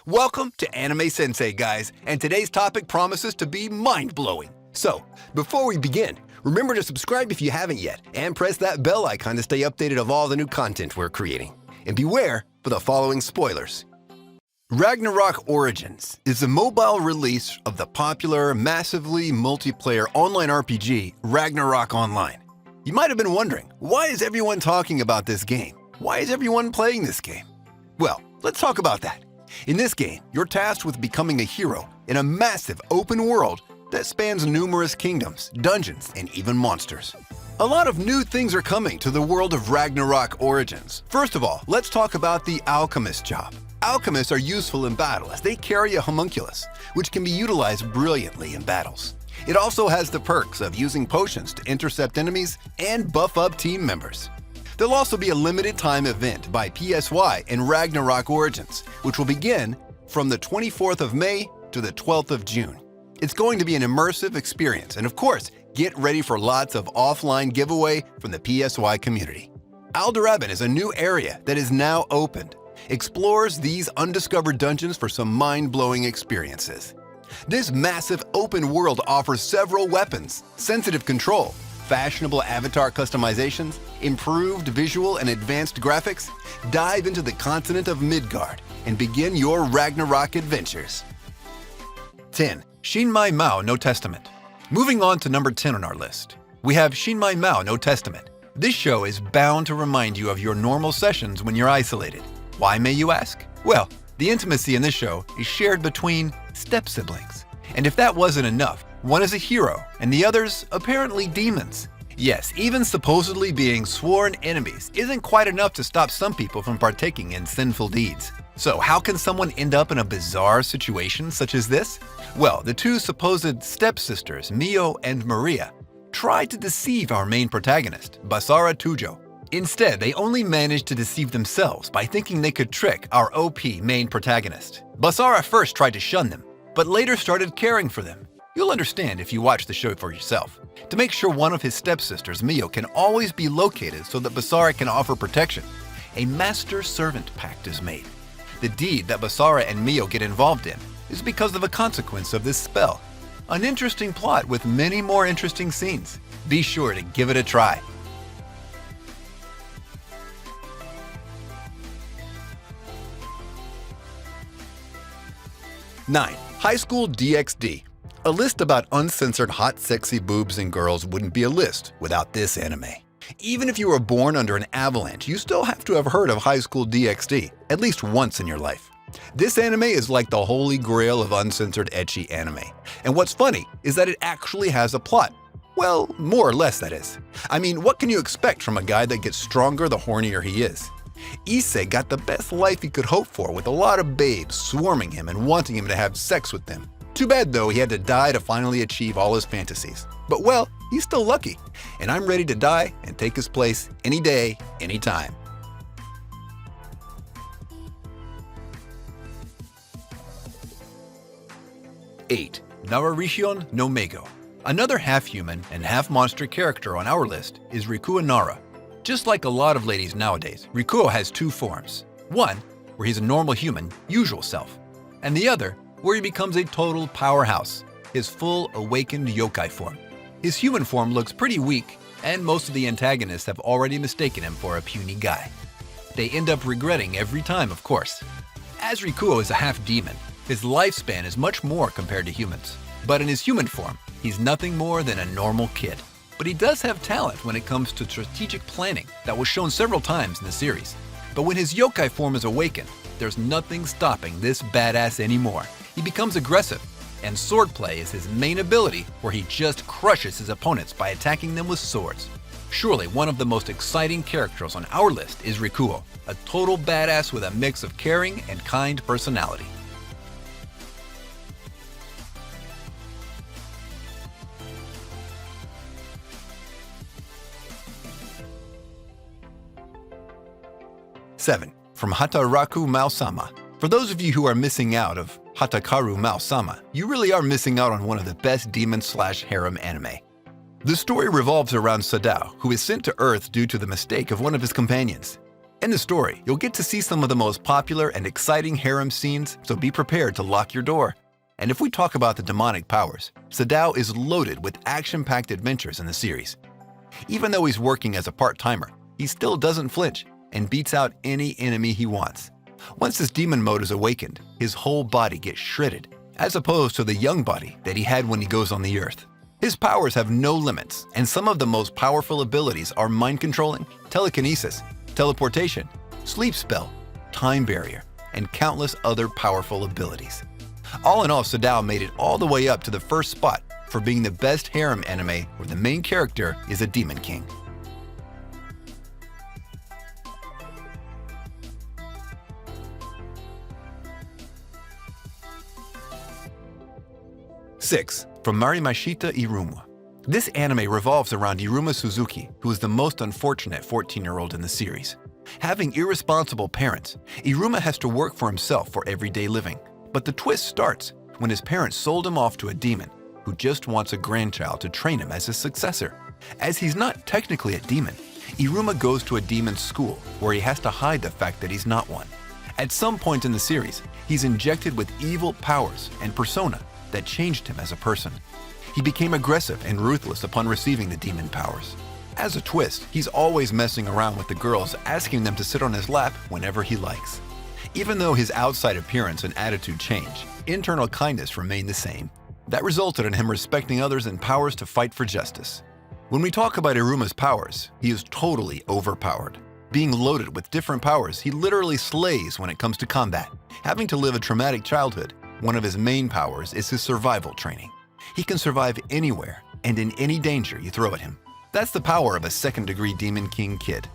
Welcome to Anime Sensei, guys, and today's topic promises to be mind-blowing. So, before we begin, remember to subscribe if you haven't yet, and press that bell icon to stay updated of all the new content we're creating. And beware for the following spoilers. Ragnarok Origins is the mobile release of the popular, massively multiplayer online RPG, Ragnarok Online. You might have been wondering, why is everyone talking about this game? Why is everyone playing this game? Well, let's talk about that. In this game, you're tasked with becoming a hero in a massive open world that spans numerous kingdoms, dungeons, and even monsters. A lot of new things are coming to the world of Ragnarok Origins. First of all, let's talk about the alchemist job. Alchemists are useful in battle as they carry a homunculus, which can be utilized brilliantly in battles. It also has the perks of using potions to intercept enemies and buff up team members. There'll also be a limited time event by PSY in Ragnarok Origins, which will begin from the 24th of May to the 12th of June. It's going to be an immersive experience, and of course, get ready for lots of offline giveaway from the PSY community. Alderaben is a new area that is now opened. Explores these undiscovered dungeons for some mind-blowing experiences. This massive open world offers several weapons, sensitive control, fashionable avatar customizations, improved visual and advanced graphics. Dive into the continent of Midgard and begin your Ragnarok adventures. 10. Shinmai Mao No Testament. Moving on to number 10 on our list, we have Shinmai Mao No Testament. This show is bound to remind you of your normal sessions when you're isolated. Why, may you ask? Well, the intimacy in this show is shared between step-siblings. And if that wasn't enough, one is a hero, and the other's apparently demons. Yes, even supposedly being sworn enemies isn't quite enough to stop some people from partaking in sinful deeds. So how can someone end up in a bizarre situation such as this? Well, the two supposed stepsisters, Mio and Maria, tried to deceive our main protagonist, Basara Tujo. Instead, they only managed to deceive themselves by thinking they could trick our OP main protagonist. Basara first tried to shun them, but later started caring for them. You'll understand if you watch the show for yourself. To make sure one of his stepsisters, Mio, can always be located so that Basara can offer protection, a master-servant pact is made. The deed that Basara and Mio get involved in is because of a consequence of this spell. An interesting plot with many more interesting scenes. Be sure to give it a try. 9. High School DxD. A list about uncensored hot, sexy boobs and girls wouldn't be a list without this anime. Even if you were born under an avalanche, you still have to have heard of High School DxD at least once in your life. This anime is like the holy grail of uncensored ecchi anime. And what's funny is that it actually has a plot. Well, more or less, that is. I mean, what can you expect from a guy that gets stronger the hornier he is? Issei got the best life he could hope for with a lot of babes swarming him and wanting him to have sex with them. Too bad though he had to die to finally achieve all his fantasies. But well, he's still lucky, and I'm ready to die and take his place any day, anytime. Eight. Nararishon no Meigo. Another half-human and half-monster character on our list is Rikuo Nara. Just like a lot of ladies nowadays, Rikuo has two forms. One, where he's a normal human, usual self, and the other, where he becomes a total powerhouse, his full awakened yokai form. His human form looks pretty weak, and most of the antagonists have already mistaken him for a puny guy. They end up regretting every time, of course. As Rikuo is a half-demon, his lifespan is much more compared to humans. But in his human form, he's nothing more than a normal kid. But he does have talent when it comes to strategic planning that was shown several times in the series. But when his yokai form is awakened, there's nothing stopping this badass anymore. He becomes aggressive, and swordplay is his main ability, where he just crushes his opponents by attacking them with swords. Surely one of the most exciting characters on our list is Rikuo, a total badass with a mix of caring and kind personality. Seven. From Hataraku Mao-sama. For those of you who are missing out of Hatakaru Mao-sama, you really are missing out on one of the best demon/harem anime. The story revolves around Sadao, who is sent to Earth due to the mistake of one of his companions. In the story, you'll get to see some of the most popular and exciting harem scenes, so be prepared to lock your door. And if we talk about the demonic powers, Sadao is loaded with action-packed adventures in the series. Even though he's working as a part-timer, he still doesn't flinch and beats out any enemy he wants. Once his demon mode is awakened, his whole body gets shredded, as opposed to the young body that he had when he goes on the earth. His powers have no limits, and some of the most powerful abilities are mind controlling, telekinesis, teleportation, sleep spell, time barrier, and countless other powerful abilities. All in all, Sadao made it all the way up to the first spot for being the best harem anime where the main character is a demon king. Six, from Marimashita Iruma. This anime revolves around Iruma Suzuki, who is the most unfortunate 14-year-old in the series. Having irresponsible parents, Iruma has to work for himself for everyday living. But the twist starts when his parents sold him off to a demon who just wants a grandchild to train him as his successor. As he's not technically a demon, Iruma goes to a demon's school where he has to hide the fact that he's not one. At some point in the series, he's injected with evil powers and persona that changed him as a person. He became aggressive and ruthless upon receiving the demon powers. As a twist, he's always messing around with the girls, asking them to sit on his lap whenever he likes. Even though his outside appearance and attitude change, internal kindness remained the same. That resulted in him respecting others and powers to fight for justice. When we talk about Iruma's powers, he is totally overpowered. Being loaded with different powers, he literally slays when it comes to combat. Having to live a traumatic childhood, one of his main powers is his survival training. He can survive anywhere and in any danger you throw at him. That's the power of a second-degree Demon King kid.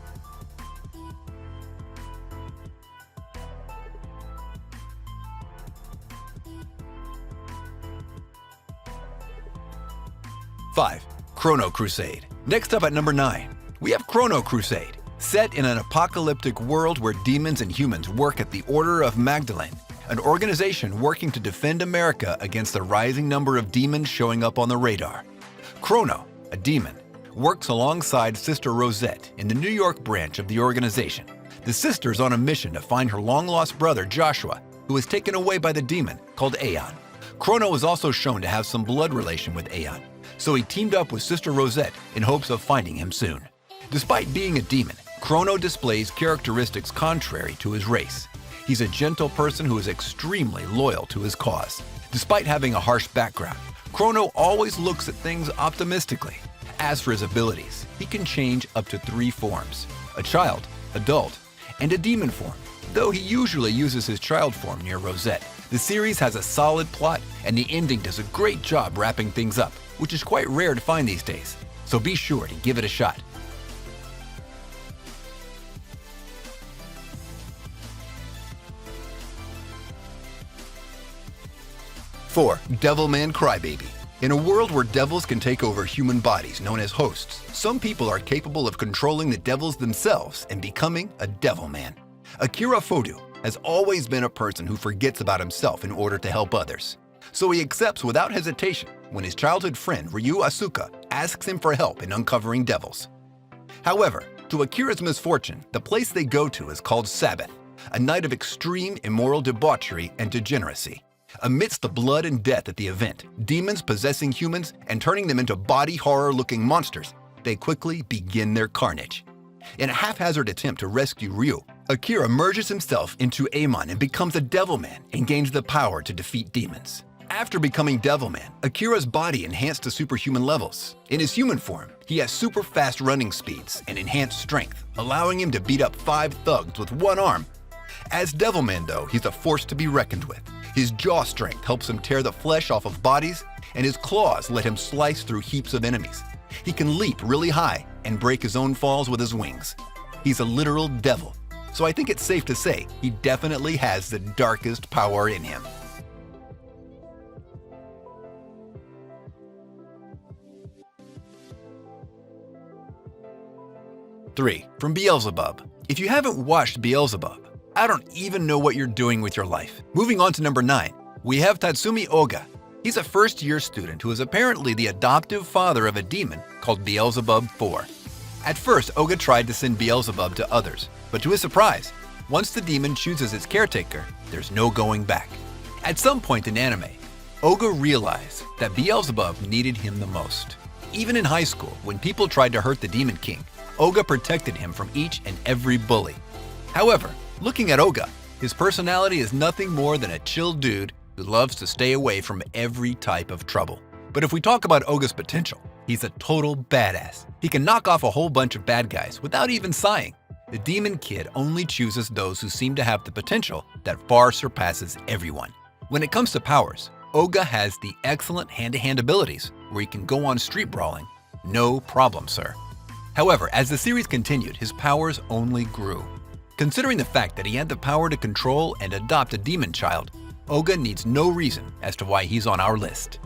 Five, Chrono Crusade. Next up at number 9, we have Chrono Crusade. Set in an apocalyptic world where demons and humans work at the Order of Magdalene, an organization working to defend America against the rising number of demons showing up on the radar. Chrono, a demon, works alongside Sister Rosette in the New York branch of the organization. The sister's on a mission to find her long-lost brother Joshua, who was taken away by the demon called Aeon. Chrono was also shown to have some blood relation with Aeon, so he teamed up with Sister Rosette in hopes of finding him soon. Despite being a demon, Chrono displays characteristics contrary to his race. He's a gentle person who is extremely loyal to his cause. Despite having a harsh background, Chrono always looks at things optimistically. As for his abilities, he can change up to 3 forms: a child, adult, and a demon form, though he usually uses his child form near Rosette. The series has a solid plot, and the ending does a great job wrapping things up, which is quite rare to find these days, so be sure to give it a shot. 4. Devilman Crybaby. In a world where devils can take over human bodies known as hosts, some people are capable of controlling the devils themselves and becoming a devilman. Akira Fodu has always been a person who forgets about himself in order to help others. So he accepts without hesitation when his childhood friend Ryu Asuka asks him for help in uncovering devils. However, to Akira's misfortune, the place they go to is called Sabbath, a night of extreme immoral debauchery and degeneracy. Amidst the blood and death at the event, demons possessing humans and turning them into body horror-looking monsters, they quickly begin their carnage. In a haphazard attempt to rescue Ryu, Akira merges himself into Amon and becomes a Devilman and gains the power to defeat demons. After becoming Devilman, Akira's body enhanced to superhuman levels. In his human form, he has super fast running speeds and enhanced strength, allowing him to beat up 5 thugs with one arm. As Devilman, though, he's a force to be reckoned with. His jaw strength helps him tear the flesh off of bodies, and his claws let him slice through heaps of enemies. He can leap really high and break his own falls with his wings. He's a literal devil, so I think it's safe to say he definitely has the darkest power in him. Three, from Beelzebub. If you haven't watched Beelzebub, I don't even know what you're doing with your life. Moving on to number 9, we have Tatsumi Oga. He's a first-year student who is apparently the adoptive father of a demon called Beelzebub 4. At first, Oga tried to send Beelzebub to others, But to his surprise, once the demon chooses its caretaker, there's no going back. At some point in anime, Oga realized that Beelzebub needed him the most. Even in high school, when people tried to hurt the Demon King, Oga protected him from each and every bully. However, looking at Oga, his personality is nothing more than a chill dude who loves to stay away from every type of trouble. But if we talk about Oga's potential, he's a total badass. He can knock off a whole bunch of bad guys without even sighing. The Demon Kid only chooses those who seem to have the potential that far surpasses everyone. When it comes to powers, Oga has the excellent hand-to-hand abilities where he can go on street brawling. No problem, sir. However, as the series continued, his powers only grew. Considering the fact that he had the power to control and adopt a demon child, Oga needs no reason as to why he's on our list.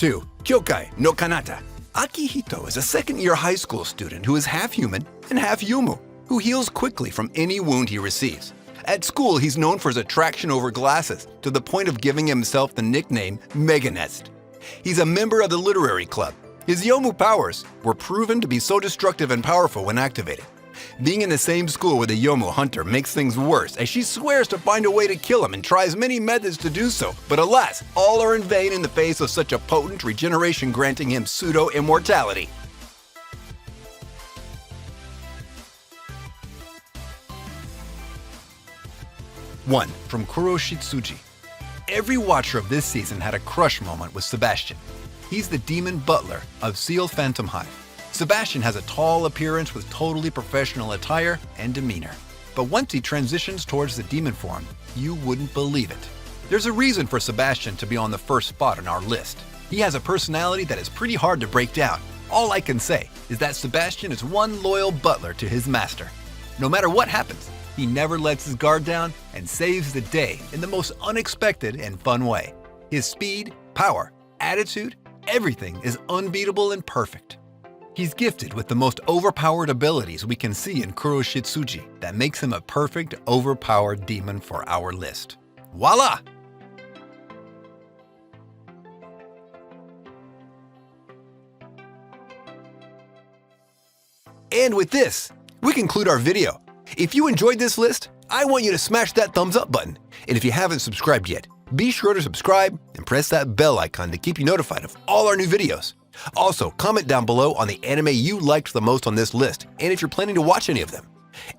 2. Kyokai no Kanata. Akihito is a second-year high school student who is half human and half Yumu, who heals quickly from any wound he receives. At school, he's known for his attraction over glasses, to the point of giving himself the nickname Meganest. He's a member of the literary club. His Yomu powers were proven to be so destructive and powerful when activated. Being in the same school with a Yomu hunter makes things worse, as she swears to find a way to kill him and tries many methods to do so, but alas, all are in vain in the face of such a potent regeneration granting him pseudo-immortality. One from Kuroshitsuji. Every watcher of this season had a crush moment with Sebastian. He's the demon butler of Seal Phantom Hive. Sebastian has a tall appearance with totally professional attire and demeanor. But once he transitions towards the demon form, you wouldn't believe it. There's a reason for Sebastian to be on the first spot on our list. He has a personality that is pretty hard to break down. All I can say is that Sebastian is one loyal butler to his master. No matter what happens, he never lets his guard down and saves the day in the most unexpected and fun way. His speed, power, attitude, everything is unbeatable and perfect. He's gifted with the most overpowered abilities we can see in Kuroshitsuji that makes him a perfect overpowered demon for our list. Voila! And with this, we conclude our video. If you enjoyed this list, I want you to smash that thumbs up button. And if you haven't subscribed yet, be sure to subscribe and press that bell icon to keep you notified of all our new videos. Also, comment down below on the anime you liked the most on this list, and if you're planning to watch any of them.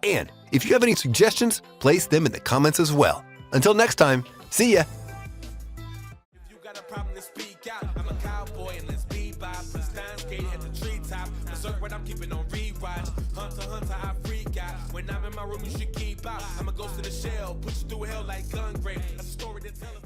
And if you have any suggestions, place them in the comments as well. Until next time, see ya! If you got a problem, then speak out. I'm a cowboy and let's bebop. The stand skate at the treetop. Berserk what I'm keeping on rewatch. Hunter, I freak out. When I'm in my room, you should keep out. I'm a ghost in the shell, put you through hell like gun grave. That's a story to tell.